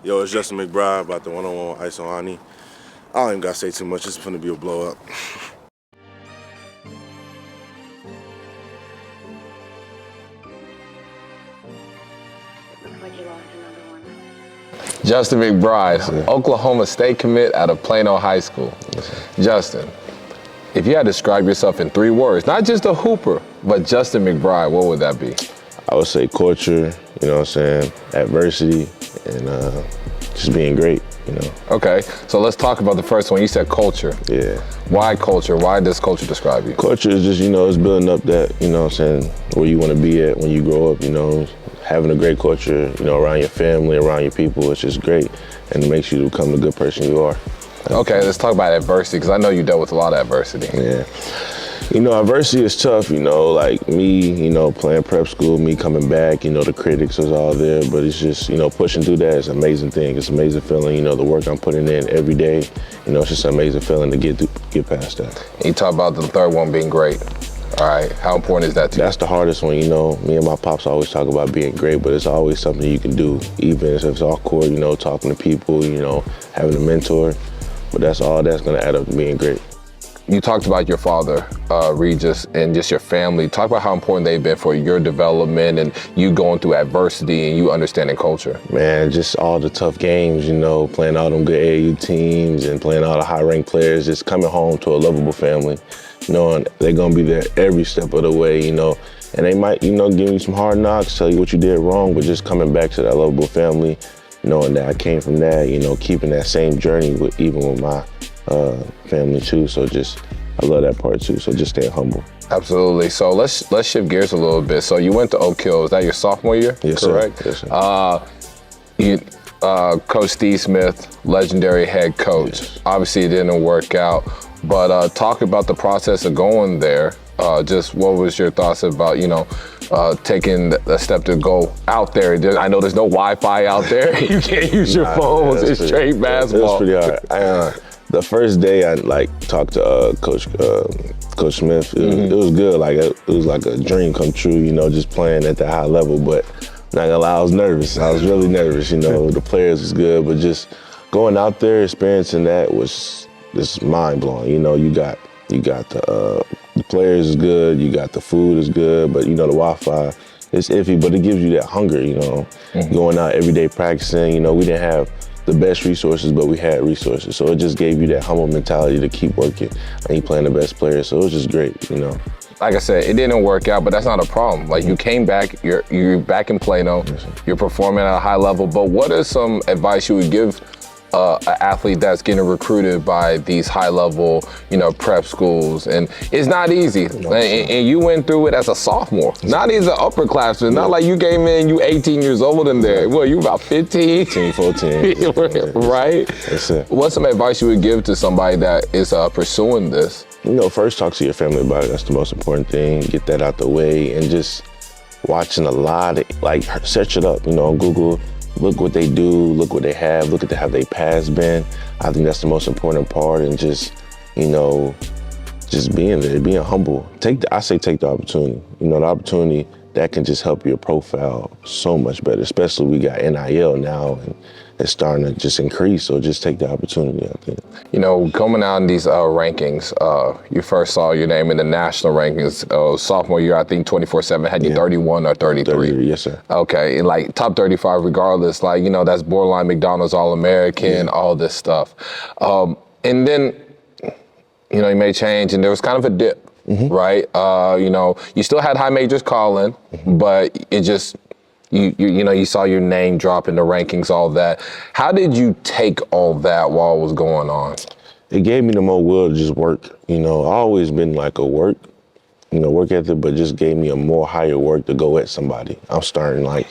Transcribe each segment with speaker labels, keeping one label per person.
Speaker 1: Yo, it's Justin McBride about the one-on-one with Ice on Ani. I don't even got to say too much. It's going to be a blow-up.
Speaker 2: Justin McBride, Oklahoma State commit out of Plano High School. Justin, if you had to describe yourself in 3 words, not just a hooper, but Justin McBride, what would that be?
Speaker 1: I would say culture, you know what I'm saying, adversity, and just being great, you know.
Speaker 2: Okay, so let's talk about the first one. You said culture.
Speaker 1: Yeah.
Speaker 2: Why culture? Why does culture describe you?
Speaker 1: Culture is just, you know, it's building up that, you know what I'm saying, where you want to be at when you grow up, you know. Having a great culture, you know, around your family, around your people, it's just great, and it makes you become the good person you are.
Speaker 2: Okay, let's talk about adversity, because I know you dealt with a lot of adversity.
Speaker 1: Yeah. You know, adversity is tough, you know, like me, you know, playing prep school, me coming back, you know, the critics was all there, but it's just, you know, pushing through that is an amazing thing. It's an amazing feeling, you know, the work I'm putting in every day, you know, it's just an amazing feeling to get past that.
Speaker 2: You talk about the third one being great. All right, how important is that to you?
Speaker 1: That's the hardest one, you know. Me and my pops always talk about being great, but it's always something you can do, even if it's awkward, you know, talking to people, you know, having a mentor, but that's all that's gonna add up to being great.
Speaker 2: You talked about your father, Regis, and just your family. Talk about how important they've been for your development and you going through adversity and you understanding culture.
Speaker 1: Man, just all the tough games, you know, playing all them good AAU teams and playing all the high-ranked players, just coming home to a lovable family, knowing they're gonna be there every step of the way, you know, and they might, you know, give you some hard knocks, tell you what you did wrong, but just coming back to that lovable family, knowing that I came from that, you know, keeping that same journey even with my family too. So just, I love that part too. So just staying humble.
Speaker 2: Absolutely. So let's shift gears a little bit. So you went to Oak Hill. Is that your sophomore year?
Speaker 1: Yes,
Speaker 2: correct?
Speaker 1: Sir. Yes,
Speaker 2: sir. Coach Steve Smith, legendary head coach.
Speaker 1: Yes.
Speaker 2: Obviously, it didn't work out. But talk about the process of going there. Just what was your thoughts about, you know, taking a step to go out there? I know there's no Wi-Fi out there. You can't use your phones. It's straight basketball.
Speaker 1: It was pretty hard. The first day I talked to Coach Smith, it was good. Like it was like a dream come true, you know, just playing at that high level. But not gonna lie, I was nervous. I was really nervous. You know, the players was good, but just going out there, experiencing that was just mind blowing. You know, you got the players is good, you got the food is good, but you know the Wi-Fi it's iffy, but it gives you that hunger. You know, going out every day practicing. You know, we didn't have the best resources, but we had resources. So it just gave you that humble mentality to keep working. And you playing the best players, so it was just great, you know.
Speaker 2: Like I said, it didn't work out, but that's not a problem. Like you came back, you're back in Plano, you're performing at a high level, but what is some advice you would give an athlete that's getting recruited by these high-level, you know, prep schools? And it's not easy. And you went through it as a sophomore, not as an upperclassman. Not like you came in, you 18 years old in there. Well, you about 15?
Speaker 1: 14.
Speaker 2: Right?
Speaker 1: That's it.
Speaker 2: What's some advice you would give to somebody that is pursuing this?
Speaker 1: You know, first talk to your family about it. That's the most important thing. Get that out the way, and just watching a lot of, like, search it up, you know, on Google. Look what they do, look what they have, look at how they past been. I think that's the most important part, and just, you know, just being there, being humble. I say take the opportunity. You know, the opportunity that can just help your profile so much better, especially we got NIL now, and it's starting to just increase, so just take the opportunity, I think.
Speaker 2: You know, coming out in these rankings, you first saw your name in the national rankings sophomore year, I think 24/7 had you 31 or 33.
Speaker 1: 30, yes, sir.
Speaker 2: Okay, and like top 35 regardless, like, you know, that's borderline McDonald's All-American, all this stuff. And then, you know, you made change and there was kind of a dip, right? You know, you still had high majors calling, but it just, you know, you saw your name drop in the rankings, all that. How did you take all that while it was going on?
Speaker 1: It gave me the more will to just work. You know, I always been like a work ethic, but just gave me a more higher work to go at somebody. I'm starting, like,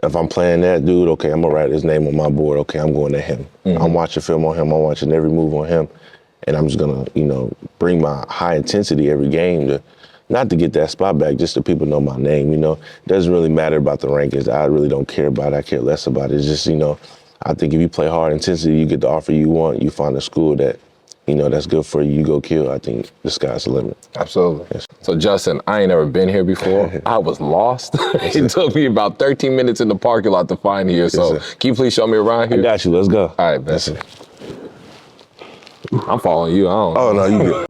Speaker 1: if I'm playing that dude, okay, I'm gonna write his name on my board. Okay, I'm going at him. I'm watching film on him. I'm watching every move on him. And I'm just gonna, you know, bring my high intensity every game not to get that spot back, just so people know my name, you know. It doesn't really matter about the rankings. I really don't care about it. I care less about it. It's just, you know, I think if you play hard intensity, you get the offer you want, you find a school that, you know, that's good for you. You go kill. I think the sky's the limit.
Speaker 2: Absolutely.
Speaker 1: Yes.
Speaker 2: So Justin, I ain't never been here before. I was lost. It took me about 13 minutes in the parking lot to find here. So can you please show me around here?
Speaker 1: I got you. Let's go.
Speaker 2: All right, best. I'm following you. I don't know.
Speaker 1: Oh, no, you good.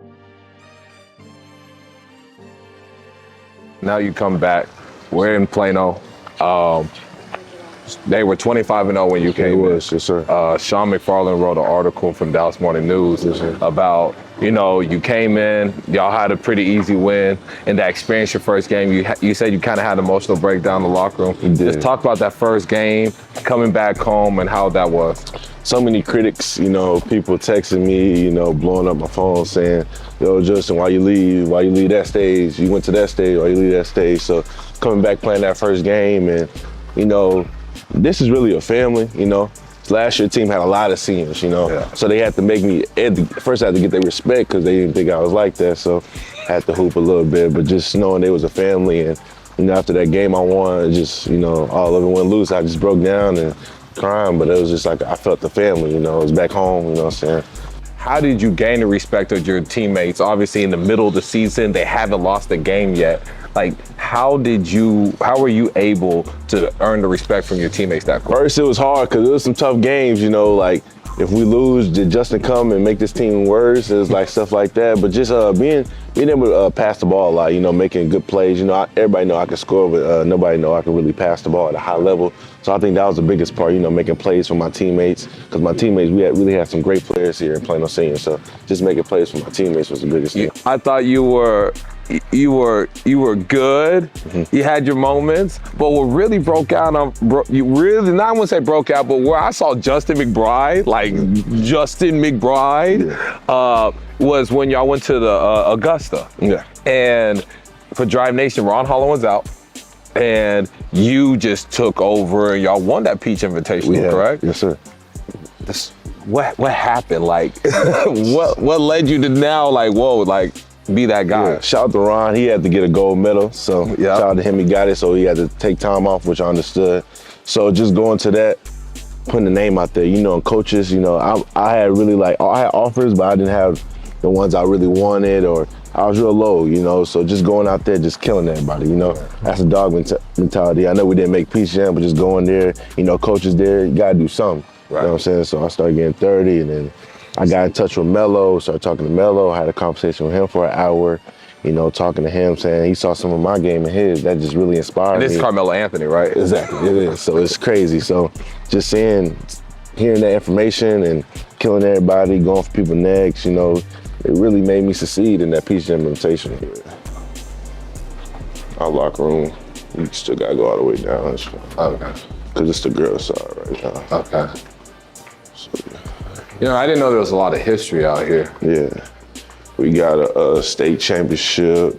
Speaker 2: Now you come back. We're in Plano. They were 25-0 when you came in.
Speaker 1: Yes, sir.
Speaker 2: Sean McFarland wrote an article from Dallas Morning News about, you know, you came in, y'all had a pretty easy win, and that experience your first game, you said you kind of had an emotional breakdown in the locker room.
Speaker 1: You did.
Speaker 2: Just talk about that first game, coming back home, and how that was.
Speaker 1: So many critics, you know, people texting me, you know, blowing up my phone saying, yo, Justin, why you leave? Why you leave that stage? You went to that stage, why you leave that stage? So coming back playing that first game, and, you know, this is really a family, you know. Last year, team had a lot of seniors, you know. So they had to make me, first I had to get their respect because they didn't think I was like that. So I had to hoop a little bit, but just knowing they was a family, and, you know, after that game I won, just, you know, all of it went loose. I just broke down and crying, but it was just like, I felt the family, you know. It was back home, you know what I'm saying?
Speaker 2: How did you gain the respect of your teammates? Obviously in the middle of the season, they haven't lost a game yet. Like, how were you able to earn the respect from your teammates that quick?
Speaker 1: First, it was hard because it was some tough games, you know, like if we lose, did Justin come and make this team worse? It was like stuff like that. But just being able to pass the ball a lot, you know, making good plays. You know, everybody know I can score, but nobody know I can really pass the ball at a high level. So I think that was the biggest part, you know, making plays for my teammates. Because my teammates, we really had some great players here in Plano Senior. So just making plays for my teammates was the biggest thing.
Speaker 2: I thought you were good. You had your moments, but what really broke out you really, not I wouldn't say broke out, but where I saw Justin McBride, like Justin McBride, was when y'all went to the Augusta.
Speaker 1: Yeah.
Speaker 2: And for Drive Nation, Ron Holland was out, and you just took over and y'all won that Peach Invitational, correct?
Speaker 1: Yes, sir.
Speaker 2: What happened? Like, what led you to now, like, whoa, like, be that guy?
Speaker 1: Yeah. Shout out to Ron. He had to get a gold medal. So shout out to him. He got it. So he had to take time off, which I understood. So just going to that, putting the name out there, you know, and coaches, you know, I had really I had offers, but I didn't have the ones I really wanted, or I was real low, you know. So just going out there, just killing everybody, you know. That's a dog mentality. I know we didn't make Peach Jam, but just going there, you know, coaches there, you gotta do something. You know what I'm saying? So I started getting 30, and then I got in touch with Melo, started talking to Melo, had a conversation with him for an hour, you know, talking to him, saying he saw some of my game and his. That just really inspired me.
Speaker 2: And this is Carmelo Anthony, right?
Speaker 1: Exactly, it is. So it's crazy. So just hearing that information and killing everybody, going for people next, you know, it really made me succeed in that Peach Jam invitation. Our locker room, we still gotta go all the way down.
Speaker 2: Okay.
Speaker 1: Because it's the girls' side right now.
Speaker 2: Okay. So, you know, I didn't know there was a lot of history out here.
Speaker 1: Yeah. We got a state championship,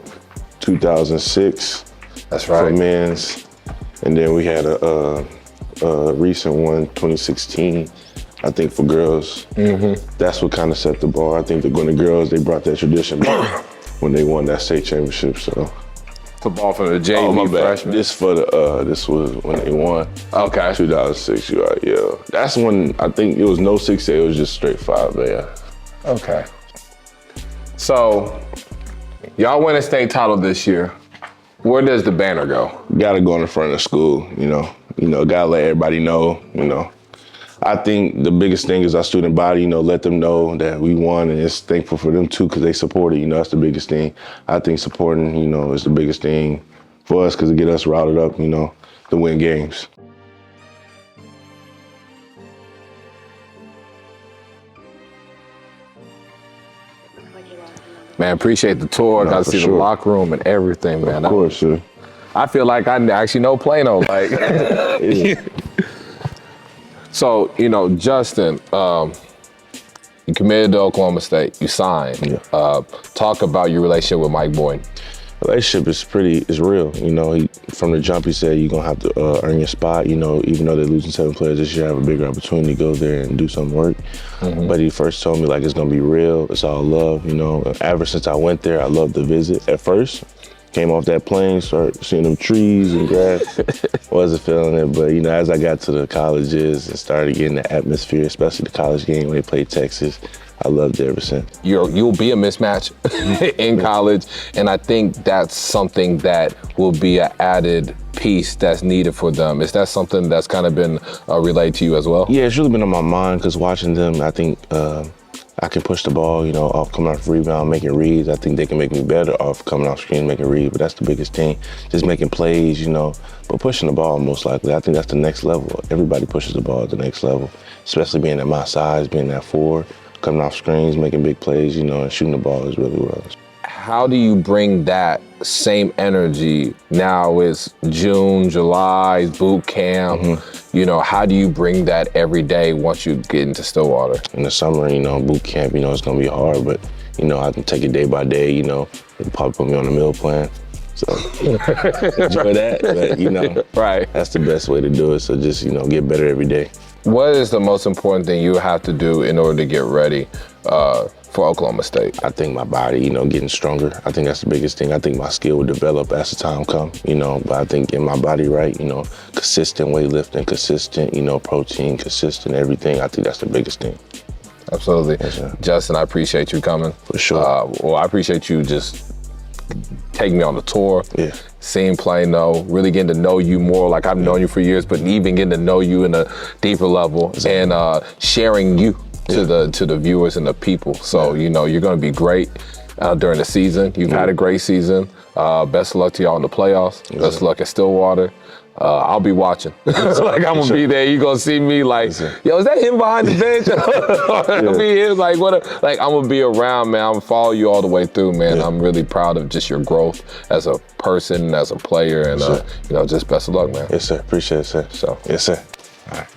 Speaker 1: 2006.
Speaker 2: That's right.
Speaker 1: For men's. And then we had a recent one, 2016, I think, for girls. That's what kind of set the bar. I think when the girls, they brought that tradition back when they won that state championship, so.
Speaker 2: Football from the JV freshman.
Speaker 1: This was when they won.
Speaker 2: Okay.
Speaker 1: 2006, you're right, yeah. That's when I think it was no 6A, it was just straight 5A. Yeah.
Speaker 2: Okay. So, y'all win a state title this year. Where does the banner go?
Speaker 1: Gotta go in the front of school, you know. Gotta let everybody know, you know. I think the biggest thing is our student body, you know, let them know that we won, and it's thankful for them too, because they support it, you know, that's the biggest thing. I think supporting, you know, is the biggest thing for us, because it get us routed up, you know, to win games.
Speaker 2: Man, appreciate the tour. Got to see the locker room and everything, man.
Speaker 1: Of course, sir.
Speaker 2: I feel like I actually know Plano. Like, so, you know, Justin, you committed to Oklahoma State. You signed.
Speaker 1: Yeah.
Speaker 2: Talk about your relationship with Mike Boyd.
Speaker 1: Relationship is real. You know, from the jump, he said you're going to have to earn your spot. You know, even though they're losing 7 players this year, I have a bigger opportunity to go there and do some work. But he first told me, like, it's going to be real. It's all love, you know. Ever since I went there, I loved the visit at first. Came off that plane, started seeing them trees and grass. Wasn't feeling it, but you know, as I got to the colleges and started getting the atmosphere, especially the college game when they played Texas, I loved it ever since.
Speaker 2: You'll be a mismatch in college, and I think that's something that will be an added piece that's needed for them. Is that something that's kind of been relayed to you as well?
Speaker 1: Yeah, it's really been on my mind because watching them, I think I can push the ball, you know, off coming off rebound, making reads. I think they can make me better off coming off screen, making reads, but that's the biggest thing. Just making plays, you know, but pushing the ball most likely. I think that's the next level. Everybody pushes the ball at the next level, especially being at my size, being that 4, coming off screens, making big plays, you know, and shooting the ball is really well.
Speaker 2: How do you bring that same energy? Now it's June, July, boot camp. You know, how do you bring that every day once you get into Stillwater?
Speaker 1: In the summer, you know, boot camp, you know, it's gonna be hard, but you know, I can take it day by day. You know, they probably put me on a meal plan, so enjoy that. But you know,
Speaker 2: right,
Speaker 1: that's the best way to do it. So just you know, get better every day.
Speaker 2: What is the most important thing you have to do in order to get ready for Oklahoma State?
Speaker 1: I think my body, you know, getting stronger. I think that's the biggest thing. I think my skill will develop as the time comes, you know, but I think getting my body right, you know, consistent weightlifting, consistent, you know, protein, consistent everything. I think that's the biggest thing.
Speaker 2: Absolutely.
Speaker 1: Yes,
Speaker 2: Justin, I appreciate you coming.
Speaker 1: For sure.
Speaker 2: Well, I appreciate you just taking me on the tour.
Speaker 1: Yeah.
Speaker 2: Seeing Plano, really getting to know you more. Like I've known you for years, but even getting to know you in a deeper level and sharing you to the viewers and the people. So you know you're going to be great during the season. You've had a great season. Best of luck to y'all in the playoffs. Best of luck at Stillwater. I'll be watching. Like I'm gonna be there. You gonna see me like, yo, is that him behind the bench? I'll be here like what? Like I'm gonna be around, man. I'm gonna follow you all the way through, man. I'm really proud of just your growth as a person, as a player, and you know, just best of luck, man.
Speaker 1: Yes, sir. Appreciate it, sir.
Speaker 2: So
Speaker 1: yes, sir. All right.